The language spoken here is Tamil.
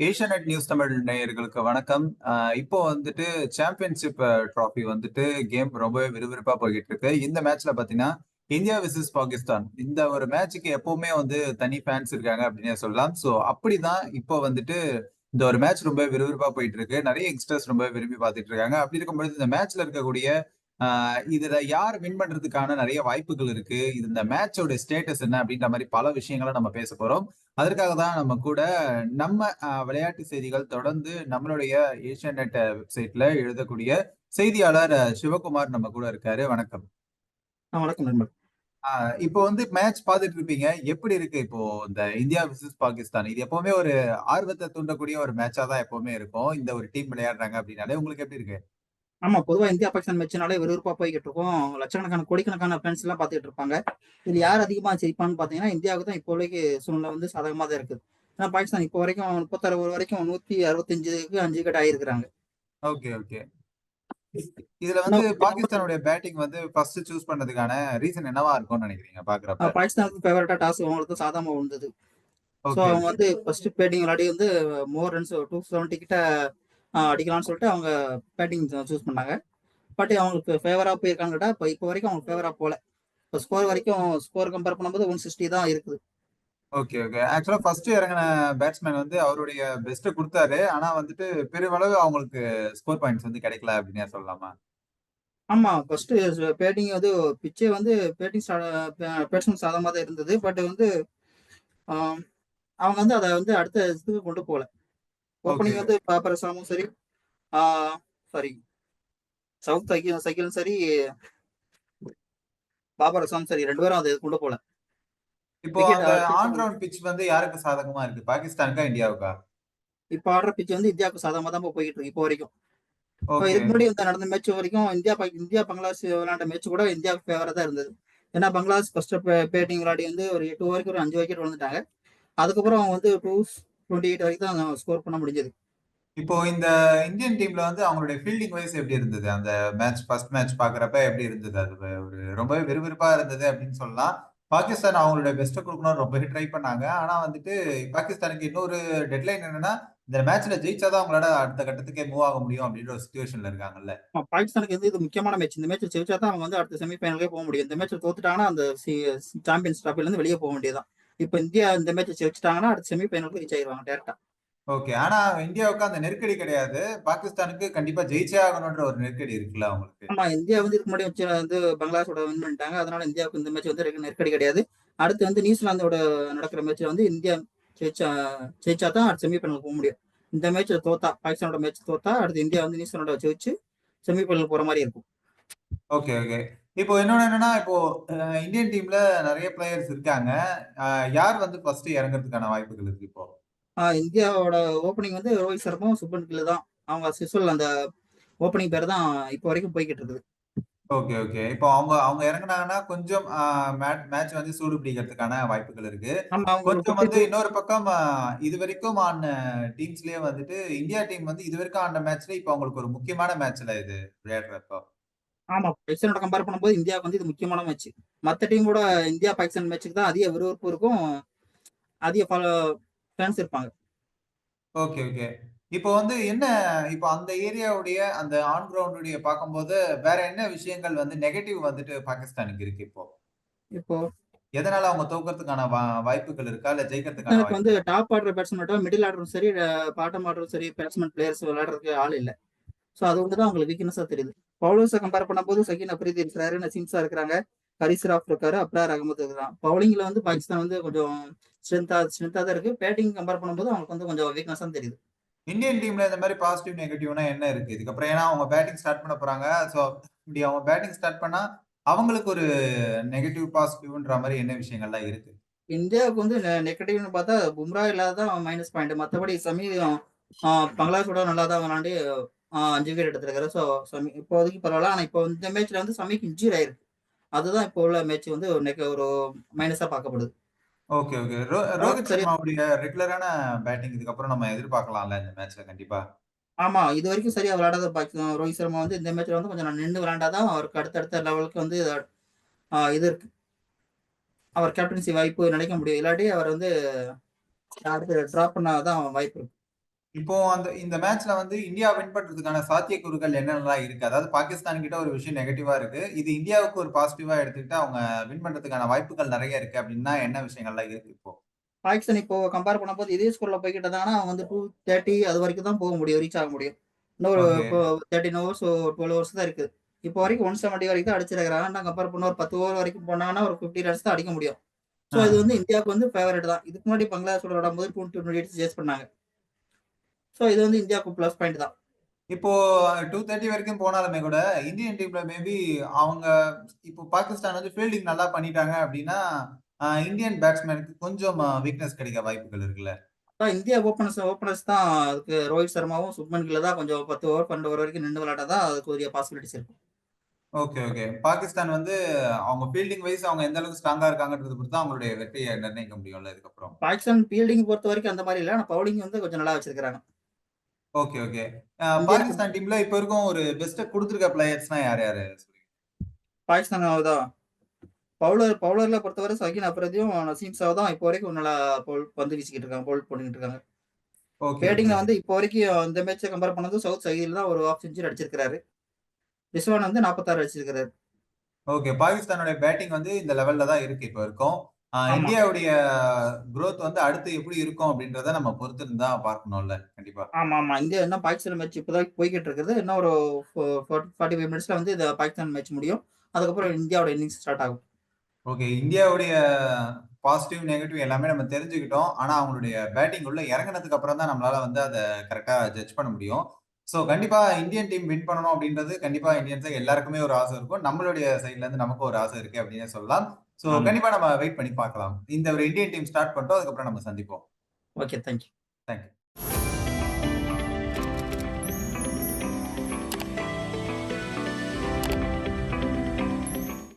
ஏஷியாநெட் நியூஸ் தமிழ் நேயர்களுக்கு வணக்கம். இப்போ வந்துட்டு சாம்பியன்ஷிப் ட்ராஃபி வந்துட்டு கேம் ரொம்பவே விறுவிறுப்பா போய்கிட்டு இருக்கு. இந்த மேட்ச்ல பாத்தீங்கன்னா இந்தியா விசஸ் பாகிஸ்தான். இந்த ஒரு மேட்சுக்கு எப்பவுமே வந்து தனி ஃபேன்ஸ் இருக்காங்க அப்படின்னே சொல்லலாம். ஸோ அப்படிதான் இப்போ வந்துட்டு இந்த ஒரு மேட்ச் ரொம்ப விறுவிறுப்பா போயிட்டு இருக்கு. நிறைய யங்ஸ்டர்ஸ் ரொம்ப விரும்பி பார்த்துட்டு இருக்காங்க. அப்படி இருக்கும்பொழுது இந்த மேட்ச்ல இருக்கக்கூடிய இதுல யார் வின் பண்றதுக்கான நிறைய வாய்ப்புகள் இருக்கு. இது இந்த மேட்சோட ஸ்டேட்டஸ் என்ன அப்படின்ற மாதிரி பல விஷயங்களை நம்ம பேச போறோம். அதற்காக தான் நம்ம கூட நம்ம விளையாட்டு செய்திகள் தொடர்ந்து நம்மளுடைய ஏஷியன் நெட் வெப்சைட்ல எழுதக்கூடிய செய்தியாளர் சிவகுமார் நம்ம கூட இருக்காரு. வணக்கம். வணக்கம் நண்பர். இப்போ வந்து மேட்ச் பார்த்துட்டு இருப்பீங்க. எப்படி இருக்கு இப்போ இந்த இந்தியா விசஸ் பாகிஸ்தான்? இது எப்பவுமே ஒரு ஆர்வத்தை தூண்டக்கூடிய ஒரு மேட்சா தான் எப்பவுமே இருக்கும். இந்த ஒரு டீம் விளையாடுறாங்க அப்படின்னாலே உங்களுக்கு எப்படி இருக்கு? ஆமா, பொதுவா இந்தியா பாகிஸ்தான் மேட்ச்னாலே விறுவிறுப்பா போய்கிட்டு இருக்கும். லட்சக்கணக்கான கோடிக்கணக்கான ஃபேன்ஸ் எல்லாம் பார்த்துட்டு இருப்பாங்க. இதுல யார் அதிகமா ஜெயிப்பான்னு பாத்தீங்கன்னா இந்தியாவுக்கு தான் இப்போதைக்கு சூழ்நிலை வந்து சாதகமா தான் இருக்குது. ஏன்னா பாகிஸ்தான் இப்போ வரைக்கும் 36 ஓவர் வரைக்கும் 165க்கு 5 விக்கெட் ஆயிருக்கிறாங்க. Okay, okay. இதுல வந்து பாகிஸ்தானுடைய பேட்டிங் வந்து ஃபர்ஸ்ட் சூஸ் பண்ணதுக்கான ரீசன் என்னவா இருக்கும்னு நினைக்கிறீங்க பாக்குறப்ப? பாகிஸ்தானுக்கு ஃபேவரட்டா டாஸ் அவங்களுக்கு சாதகமா விழுந்தது. ஸோ ஓகே, அவங்க ஓகே. வந்து ஃபர்ஸ்ட் பேட்டிங் விளையாடி வந்து மோர் ரன்ஸ் 270 கிட்ட அடிக்கலாம்னு சொல்லிட்டு அவங்க பேட்டிங் சூஸ் பண்ணாங்க. பட் அவங்களுக்கு ஃபேவரா போயிருக்கான்னு கேட்டா இப்போ வரைக்கும் அவங்க ஃபேவரா போல. இப்போ ஸ்கோர் கம்பேர் பண்ணும்போது 160 தான் இருக்குது. Okay, okay. ஆக்சுவலா ஃபர்ஸ்ட் இறங்குன பேட்ஸ்மேன் வந்து அவருடைய பெஸ்ட்ட குடுத்தாரு. ஆனா வந்துட்டு பெருமளவு அவங்களுக்கு ஸ்கோர் பாயிண்ட்ஸ் வந்து கிடைக்கல அப்டின்னே சொல்லலாமா? ஆமா, ஃபர்ஸ்ட் பேட்டிங் வந்து பிச்சே வந்து பேட்டிங் பேட்ஸ்மேன் சாதகமா தான் இருந்தது. பட் வந்து ஆஹ், அவங்க வந்து அதை வந்து அடுத்த இதுக்கு கொண்டு போகல. ஓகே. ஓப்பனிங் வந்து பாபர் அசாமும் சரி, சாரி சவுத் சைக்கிளும் சரி, பாபர் அசாமும் சரி, ரெண்டு பேரும் அதை கொண்டு போகல. இப்போ விக்கெட் அந்த ஆன் கிரவுண்ட் பிட்ச் வந்து யாருக்கு சாதகமா இருக்கு? பாகிஸ்தானுக்கா? இந்தியாவுக்கா? இப்போ ஆடுற பிச் வந்து இந்தியாவுக்கு சாதகமா தான் போய்கிட்டு இருக்கு இப்போ வரைக்கும். இப்போ ஓகே. இதுக்கு முன்னாடி வந்து நடந்த மேட்ச் வரைக்கும் இந்தியா பங்களாதேஷ் விளையாண்ட மேட்ச் கூட இந்தியாவுக்கு ஃபேவரா தான் இருந்தது. ஏன்னா பங்களாதேஷ் ஃபர்ஸ்ட் பேட்டிங் விளையாடி வந்து ஒரு 8 ஓவருக்கு ஒரு 5 விக்கெட் விழுந்துட்டாங்க. அதுக்கப்புறம் அவங்க வந்து 228 வரைக்கும் தான் ஸ்கோர் பண்ண முடிஞ்சது. இப்போ இந்த இந்தியன் டீம்ல வந்து அவங்களுடைய ஃபீல்டிங் வைஸ் எப்படி இருந்தது? அந்த மேட்ச் ஃபர்ஸ்ட் மேட்ச் பார்க்குறப்ப எப்படி இருந்தது? அது ஒரு ரொம்பவே விறுவிறுப்பா இருந்தது அப்படின்னு சொல்லலாம். பாகிஸ்தான் அவங்களுடைய பெஸ்ட்ட குடுக்கணும்னு ரொம்பவே ட்ரை பண்ணாங்க. ஆனா வந்துட்டு பாகிஸ்தானுக்கு இன்னொரு டெட்லைன் என்னன்னா, இந்த மேட்ச்ல ஜெயிச்சா தான் அவங்களால அடுத்த கட்டத்துக்கே மூவ் ஆக முடியும் அப்படின்ற ஒரு சிச்சுவேஷன்ல இருக்காங்கல்ல. பாகிஸ்தானுக்கு வந்து இது முக்கியமான மேட்ச். இந்த மேட்ச் ஜெயிச்சா தான் அவங்க வந்து அடுத்த செமிஃபைனலுக்கே போக முடியும். இந்த மேட்ச் தோத்துட்டாங்கன்னா அந்த சாம்பியன்ஸ் டிராஃபில இருந்து வெளியே போக வேண்டியதுதான். இப்போ இந்தியா இந்த மேட்ச் ஜெயிச்சிட்டாங்கன்னா அடுத்த செமிஃபைனலுக்கு ரீச் ஆயிருவாங்க டேரக்டா. ஓகே. ஆனா இந்தியாவுக்கு அந்த நெருக்கடி கிடையாது. பாகிஸ்தானுக்கு கண்டிப்பா ஜெயிச்சே ஆகணுன்ற ஒரு நெருக்கடி இருக்குல்ல அவங்களுக்கு. ஆமா, இந்தியா வந்து இதுக்கு முன்னாடி வச்சு வந்து பங்களாதேஷோட வின் பண்ணிட்டாங்க. அதனால இந்தியாவுக்கு இந்த மேட்ச் வந்து நெருக்கடி கிடையாது. அடுத்து வந்து நியூசிலாந்தோட நடக்கிற மேட்ச்ல வந்து இந்தியா ஜெயிச்சா ஜெயிச்சா தான் அடுத்த செமிஃபைனல் போக முடியும். இந்த மேட்ச் தோத்தா பாகிஸ்தானோட மேட்ச் தோத்தா அடுத்து இந்தியா வந்து நியூசிலாண்டோட ஜெயிச்சு செமிஃபைனல் போற மாதிரி இருக்கும். Okay, okay. இப்போ இன்னொன்னு என்னன்னா, இப்போ இந்தியன் டீம்ல நெறைய பிளேயர்ஸ் இருக்காங்க. அ யார் வந்து ஃபர்ஸ்ட் இறங்குறதுக்கான வாய்ப்புகள் இருக்கு இப்போ? இந்தியாவோட ஓப்பனிங் வந்து ரோஹித் சர்மாவும் சுப்மன் கில் தான். அவங்க சிசுவல் அந்த ஓப்பனிங் பேர் தான் இப்போ வரைக்கும் போய்கிட்டு இருக்குது. Okay, okay. இப்போ அவங்க அவங்க இறங்குனாங்கன்னா கொஞ்சம் மேட்ச் வந்து சூடு பிடிக்கிறதுக்கான வாய்ப்புகள் இருக்கு. நம்ம அவங்க ஒரு கொஞ்சம் வந்து 52. இன்னொரு பக்கம் இதுவரைக்கும் ஆடுன டீம்ஸ்லயே வந்துட்டு இந்தியா டீம் வந்து இதுவரைக்கும் ஆடுன மேட்ச்ல இப்ப அவங்களுக்கு ஒரு முக்கியமான மேட்ச்ல இது விளையாடுறப்போ. ஆமா, பாகிஸ்தானோட கம்பேர் பண்ணும்போது இந்தியாவுக்கு வந்து இது முக்கியமான மேட்ச். மத்த டீமோட இந்தியா பாகிஸ்தான் மேட்ச்சுக்கு தான் அதிக விறுவிறுப்பு இருக்கும். அதிக ஃபேன்ஸ் இருப்பாங்க. Okay, okay. இப்போ வந்து என்ன இப்போ அந்த ஏரியாவுடைய அந்த ஆன் கிரவுண்டுடைய பார்க்கும்போது, வேற என்ன விஷயங்கள் வந்து நெகட்டிவ் வந்துட்டு பாகிஸ்தானுக்கு இருக்கு இப்போ? இப்போ எதனால அவங்க தோற்கறதுக்கான வாய்ப்புகள் இருக்கா? இல்ல ஜெயிக்கிறதுக்கான பாகிஸ்தானுக்கு வந்து வாய்ப்புகள் இருக்கா? டாப் ஆர்டர் பேட்ஸ்மேன் மட்டும் மிடில் ஆர்டரும் சரி, பாட்டம் ஆர்டரும் சரி, பேட்ஸ்மேன் பிளேயர்ஸ் விளையாடுறதுக்கு ஆள் இல்ல. ஸோ அது வந்து தான் உங்களுக்கு வீக்னஸா தெரியுது. பவுலர்ஸை கம்பேர் பண்ணும்போது சகின் அப்ரிதி இருக்கிறாரு, நசீம் இருக்கிறாங்க, ஹரிஸ் ராஃப் இருக்காரு, அப்ரார் அகமது இருக்கிறான். பவுலிங்ல வந்து பாகிஸ்தான் வந்து கொஞ்சம் ஸ்ட்ரென்த்தா தான் இருக்கு. பேட்டிங் கம்பேர் பண்ணும்போது அவங்களுக்கு வந்து கொஞ்சம் வீக்னஸா தெரியுது. இந்தியன் டீம்ல இந்த மாரி பாசிட்டிவ், நெகட்டிவ்னா என்ன இருக்கு? இதுக்கப்புறம் ஏன்னா அவங்க பேட்டிங் ஸ்டார்ட் பண்ண போறாங்க. சோ இப்படி அவங்க பேட்டிங் ஸ்டார்ட் பண்ணா, அவங்களுக்கு ஒரு நெகட்டிவ், பாசிட்டிவ்ன்ற மாரி என்ன விஷயங்கள்லாம் இருக்கு? இந்தியாவுக்கு வந்து நெகட்டிவ்னு பார்த்தா பும்ரா இல்லாததான் மைனஸ் பாயிண்ட். மற்றபடி பங்களாதேஷோட நல்லா தான் விளாண்டு 5 விக்கெட் எடுத்திருக்காரு. ஸோ சமி இப்போதைக்கு பரவாயில்ல. ஆனால் இப்போ இந்த மேட்ச்ல வந்து சமிக்கு இன்ஜூரி ஆயிருக்கு. அதுதான் இப்போ உள்ள மேட்ச் வந்து ஒரு மைனஸா பார்க்கப்படுது. Okay, okay. ரோஹித் சரி. சர்மாவுடைய ரெகுலரான பேட்டிங் இதுக்கப்புறம் நம்ம எதிர்பார்க்கலாம்ல இந்த மேட்ச்ல கண்டிப்பா. ஆமா, இது வரைக்கும் சரியா விளையாடாத ரோஹித் சர்மா வந்து இந்த மேட்ச்ல வந்து கொஞ்சம் நின்று விளையாண்டாதான் அவருக்கு அடுத்தடுத்த லெவலுக்கு வந்து இது இருக்கு. அவர் கேப்டன்சி வாய்ப்பு நினைக்க முடியும். இல்லாட்டி அவர் வந்து அடுத்து டிராப் பண்ணாதான் வாய்ப்பு இருக்கு. இப்போ இந்த மேட்ச்ல வந்து இந்தியா வின் பண்றதுக்கான சாத்தியக்கூறுகள் என்னென்னலாம் இருக்கு? அதாவது பாகிஸ்தான் கிட்ட ஒரு விஷயம் நெகட்டிவா இருக்கு. இது இந்தியாவுக்கு ஒரு பாசிட்டிவா எடுத்துக்கிட்டா அவங்க வின் பண்றதுக்கான வாய்ப்புகள் நெறைய இருக்கு அப்படின்னா என்ன விஷயங்கள்லாம் இருக்கு இப்போ? பாகிஸ்தான் இப்போ கம்பேர் பண்ணும்போது இதே ஸ்கோர்ல போய்க்கிட்டு இருந்தாங்கன்னா, அவங்க வந்து 230 அது வரைக்கும் தான் போக முடியும். ரீச் ஆக முடியும். இன்னும் ஓகே. இப்போ 13 ஓவர்ஸ் 12 ஓவர்ஸ் தான் இருக்கு. இப்போ வரைக்கும் 170 வரைக்கும் தான் அடிச்சிருக்காங்க. நான் கம்பேர் பண்ண ஒரு 10 ஓவர் வரைக்கும் போனாங்கன்னா, ஒரு 50 ரன்ஸ் தான் அடிக்க முடியும். ஸோ ஆ. இது வந்து இந்தியாவுக்கு வந்து ஃபேவரட் தான். இதுக்கு முன்னாடி பங்களாதேஷோட விளையாடும்போது 228 சேஸ் பண்ணாங்க. ஸோ இது வந்து இந்தியாவுக்கு ப்ளஸ் பாயிண்ட் தான். இப்போ 230 வரைக்கும் போனாலுமே கூட, இந்தியன் டீம்ல மேபி அவங்க இப்போ பாகிஸ்தான் வந்து ஃபீல்டிங் நல்லா பண்ணிட்டாங்க அப்படின்னா, இந்தியன் பேட்ஸ்மேனுக்கு கொஞ்சம் வீக்னஸ் கிடைக்க வாய்ப்புகள் இருக்குல்ல? அதான் இந்தியா ஓப்பனர்ஸ் தான் அதுக்கு ரோஹித் சர்மாவும், சுப்மன் கில்ல தான் கொஞ்சம் 10 ஓவர், 12 ஓவர் வரைக்கும் நின்னு விளையாண்டா தான் அதுக்கு உரிய பாசிபிலிட்டிஸ் இருக்கும். Okay, okay. பாகிஸ்தான் வந்து அவங்க ஃபீல்டிங் வைஸ் அவங்க எந்த அளவுக்கு ஸ்ட்ராங்கா இருக்காங்கன்றத பொறுத்து தான் அவங்களுடைய வெற்றிய நிர்ணயிக்க முடியும்ல இதுக்கப்புறம். பாகிஸ்தான் ஃபீல்டிங் பொறுத்த வரைக்கும் அந்த மாரி இல்ல. ஆனா பவுலிங் வந்து கொஞ்சம் நல்லா வச்சிருக்காங்க. Okay, okay. இந்தியனுக்கு பாகிஸ்தான் டீம்ல இப்ப வரைக்கும் ஒரு பெஸ்ட்டா குடுத்துருக்க பிளேயர்ஸ்னா யார் யாரு சொல்லுவீங்க? பாகிஸ்தான் தான் பவுலர்ல பொறுத்தவரை சகின் அப்ரதியும், நசீம் ஷா தான் இப்போ வரைக்கும் நல்லா பந்து வீசிக்கிட்டு இருக்காங்க. பவுல் பண்ணிக்கிட்டு இருக்காங்க. ஓகே, ஓகே, பேட்டிங்ல ஓகே. வந்து இப்போ வரைக்கும் இந்த மேட்ச கம்பேர் பண்ணதும் சவுத் சைடுல தான் ஒரு ஹாஃப் செஞ்சுரி அடிச்சிருக்காரு. ரிஸ்வான் வந்து 46 அடிச்சிருக்காரு. ஓகே. பாகிஸ்தானுடைய பேட்டிங் வந்து இந்த லெவல்ல தான் இருக்கு இப்ப வரைக்கும். ஆமா. இந்தியாவுடைய குரோத் வந்து அடுத்து எப்படி இருக்கும் அப்படின்றத நம்ம பொறுத்திருந்து தான் பார்க்கணும்ல. கண்டிப்பா. ஆமாமா. இந்தியா இன்னும் பாகிஸ்தான் மேட்ச் இப்போதான் போய்க்கிட்டு இருக்குது. இன்னும் ஒரு 45 மினிட்ஸ்ல வந்து இந்த பாகிஸ்தான் மேட்ச் முடியும். அதுக்கப்புறம் இந்தியாவோட இன்னிங்ஸ் ஸ்டார்ட் ஆகும். ஓகே. இந்தியாவுடைய பாசிட்டிவ், நெகட்டிவ் எல்லாமே நம்ம தெரிஞ்சுக்கிட்டோம். ஆனா அவங்களுடைய பேட்டிங் உள்ள இறங்குனதுக்கு அப்புறம் தான் நம்மளால வந்து அத கரெக்ட்டா ஜட்ஜ் பண்ண முடியும். ஸோ கண்டிப்பா இந்தியன் டீம் வின் பண்ணணும் அப்படின்றது கண்டிப்பா இந்தியன்ஸ் எல்லாருக்குமே ஒரு ஆசை இருக்கும். நம்மளுடைய சைட்ல இருந்து நமக்கும் ஒரு ஆசை இருக்கு அப்படின்னே சொல்லலாம். ஸோ ஆமா. கண்டிப்பா நம்ம வெயிட் பண்ணி பார்க்கலாம். இந்த ஒரு இந்தியன் டீம் ஸ்டார்ட் பண்ணிட்டோம். அதுக்கப்புறம் நம்ம சந்திப்போம். Okay. Thank you. Thank you.